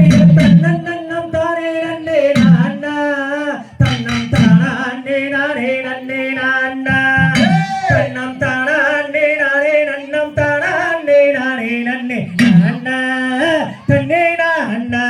தன்னன்னம் தானே நன்னே நான்னா தன்னம் தானே நானே நன்னே நான்னா தன்னம் தானே நானே நன்னம் தானே நானே நன்னே நான்னா தன்னே நான்னா